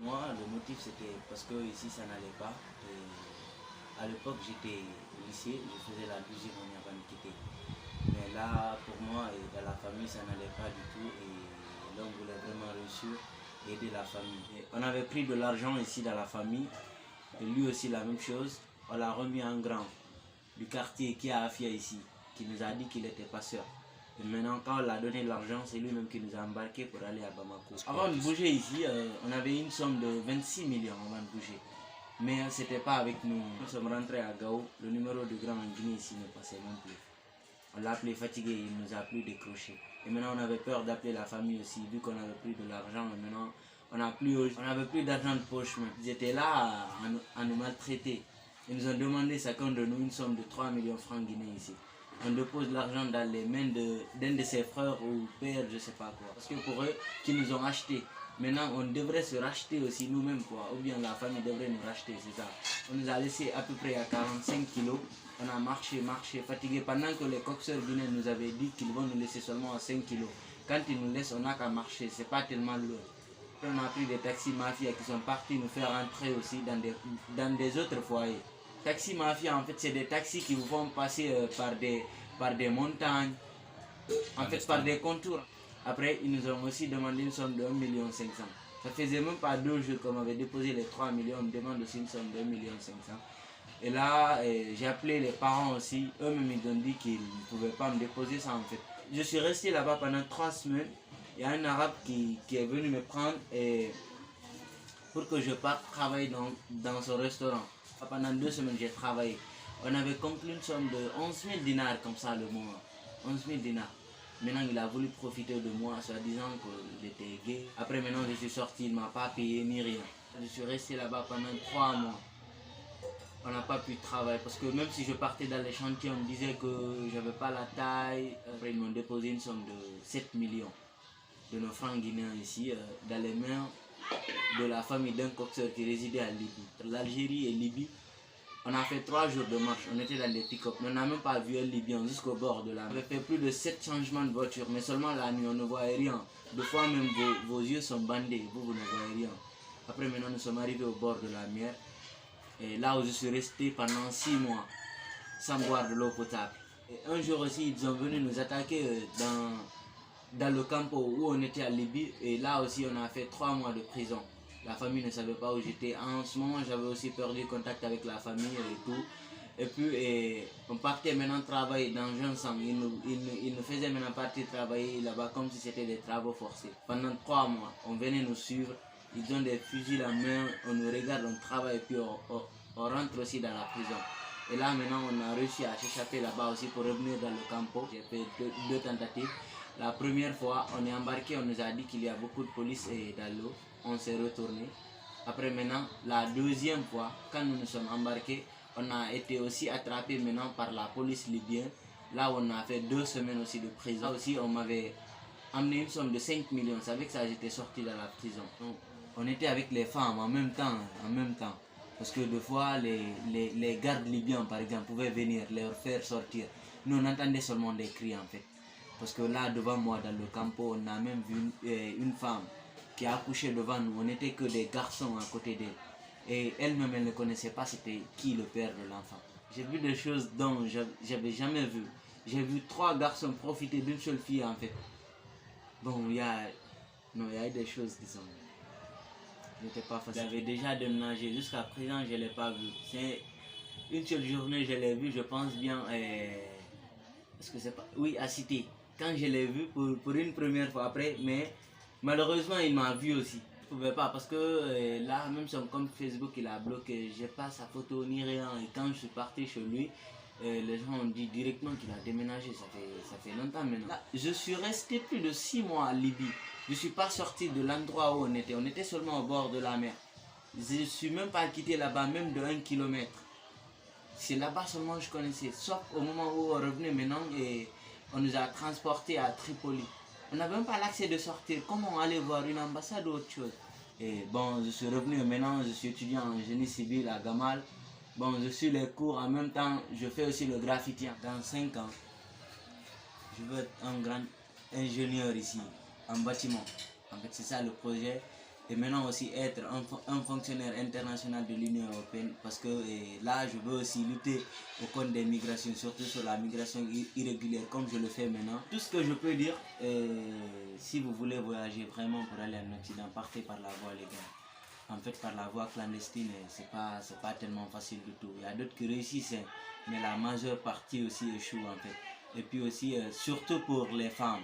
Moi, le motif c'était parce que ici ça n'allait pas. Et à l'époque j'étais au lycée, je faisais la 12e année avant de quitter. Mais là, pour moi et dans la famille, ça n'allait pas du tout. Et là, on voulait vraiment réussir et aider la famille. Et on avait pris de l'argent ici dans la famille. Et lui aussi la même chose. On l'a remis en grand du quartier qui a Afia ici, qui nous a dit qu'il était passeur. Et maintenant, quand on l'a donné de l'argent, c'est lui-même qui nous a embarqués pour aller à Bamako. Avant de bouger ici, on avait une somme de 26 millions avant de bouger. Mais ce n'était pas avec nous. Nous sommes rentrés à Gao. Le numéro de grand en Guinée ici ne passait même plus. On l'a appelé fatigué, il ne nous a plus décroché. Et maintenant, on avait peur d'appeler la famille aussi, vu qu'on avait plus de l'argent. Et maintenant, on n'avait plus d'argent de poche. Même. Ils étaient là à nous maltraiter. Ils nous ont demandé chacun de nous une somme de 3 millions de francs guinéens ici. On dépose l'argent dans les mains d'un de ses frères ou père, je ne sais pas quoi. Parce que pour eux, qui nous ont achetés. Maintenant, on devrait se racheter aussi nous-mêmes, quoi. Ou bien la famille devrait nous racheter, c'est ça. On nous a laissé à peu près à 45 kilos. On a marché, fatigué. Pendant que les coxeurs guinéens nous avaient dit qu'ils vont nous laisser seulement à 5 kilos. Quand ils nous laissent, on n'a qu'à marcher. C'est pas tellement lourd. On a pris des taxis mafia qui sont partis nous faire entrer aussi dans des autres foyers. Taxi mafia, en fait, c'est des taxis qui vous font passer par des montagnes, en fait, par des contours. Après, ils nous ont aussi demandé une somme de 1,5 million. Ça faisait même pas 2 jours qu'on avait déposé les 3 millions, on me demande aussi une somme de 1,5 million. Et là, j'ai appelé les parents aussi, eux-mêmes ils ont dit qu'ils ne pouvaient pas me déposer ça en fait. Je suis resté là-bas pendant 3 semaines. Il y a un arabe qui est venu me prendre pour que je parte travailler dans son restaurant. Pendant 2 semaines, j'ai travaillé. On avait conclu une somme de 11 000 dinars comme ça le mois. 11 000 dinars. Maintenant, il a voulu profiter de moi, soi-disant que j'étais gay. Après, maintenant, je suis sorti, il ne m'a pas payé ni rien. Je suis resté là-bas pendant 3 mois. On n'a pas pu travailler parce que même si je partais dans les chantiers, on me disait que je n'avais pas la taille. Après, ils m'ont déposé une somme de 7 millions de nos francs guinéens ici, dans les mains de la famille d'un coxeur qui résidait à Libye. L'Algérie et Libye, on a fait 3 jours de marche, on était dans les pick-up, on n'a même pas vu un Libyen jusqu'au bord de la mer. On avait fait plus de 7 changements de voiture, mais seulement la nuit, on ne voyait rien. Des fois même vos yeux sont bandés, vous ne voyez rien. Après maintenant, nous sommes arrivés au bord de la mer, et là où je suis resté pendant 6 mois, sans boire de l'eau potable. Et un jour aussi, ils sont venus nous attaquer dans le camp où on était à Libye, et là aussi, on a fait 3 mois de prison. La famille ne savait pas où j'étais. En ce moment, j'avais aussi perdu contact avec la famille et tout. Et puis, on partait maintenant travailler dans un centre. Ils nous faisaient maintenant partir travailler là-bas comme si c'était des travaux forcés. Pendant 3 mois, on venait nous suivre. Ils ont des fusils à main, on nous regarde, on travaille et puis on rentre aussi dans la prison. Et là maintenant, on a réussi à s'échapper là-bas aussi pour revenir dans le campo. J'ai fait deux tentatives. La première fois, on est embarqué, on nous a dit qu'il y a beaucoup de police dans l'eau. On s'est retourné. Après maintenant, la deuxième fois, quand nous nous sommes embarqués, on a été aussi attrapé maintenant par la police libyenne. Là, on a fait 2 semaines aussi de prison. Là aussi, on m'avait amené une somme de 5 millions. C'est avec ça que j'étais sorti de la prison. Donc, on était avec les femmes en même temps. Parce que des fois, les gardes libyens, par exemple, pouvaient venir leur faire sortir. Nous, on entendait seulement des cris en fait. Parce que là, devant moi, dans le campo, on a même vu une femme qui a accouché devant nous. On n'était que des garçons à côté d'elle. Et elle-même, elle ne connaissait pas c'était qui le père de l'enfant. J'ai vu des choses dont j'avais jamais vu. J'ai vu 3 garçons profiter d'une seule fille en fait. Bon, il y a eu des choses qui sont... N'était pas facile. J'avais déjà déménagé. Jusqu'à présent, je ne l'ai pas vu. C'est une seule journée, je l'ai vu, je pense bien... Est-ce que c'est pas... Oui, à Cité. Quand je l'ai vu pour une première fois après, mais malheureusement, il m'a vu aussi. Je ne pouvais pas parce que là, même son compte Facebook, il a bloqué. Je n'ai pas sa photo ni rien. Et quand je suis parti chez lui, les gens ont dit directement qu'il a déménagé. Ça fait longtemps maintenant. Là, je suis resté plus de 6 mois à Libye. Je ne suis pas sorti de l'endroit où on était. On était seulement au bord de la mer. Je ne suis même pas quitté là-bas, même de 1 kilomètre. C'est là-bas seulement que je connaissais. Sauf au moment où on revenait maintenant et on nous a transportés à Tripoli. On n'avait même pas l'accès de sortir. Comment aller voir une ambassade ou autre chose? Et bon, je suis revenu maintenant, je suis étudiant en génie civil à Gamal. Bon, je suis les cours en même temps, je fais aussi le graffiti. Dans 5 ans, je veux être un grand ingénieur ici, en bâtiment. En fait, c'est ça le projet. et maintenant aussi être un fonctionnaire international de l'Union européenne, parce que là je veux aussi lutter au compte des migrations, surtout sur la migration irrégulière comme je le fais maintenant. Tout ce que je peux dire, si vous voulez voyager vraiment pour aller en Occident, partez par la voie légale. En fait, par la voie clandestine, c'est pas tellement facile du tout. Il y a d'autres qui réussissent, mais la majeure partie aussi échoue en fait. Et puis aussi, surtout pour les femmes.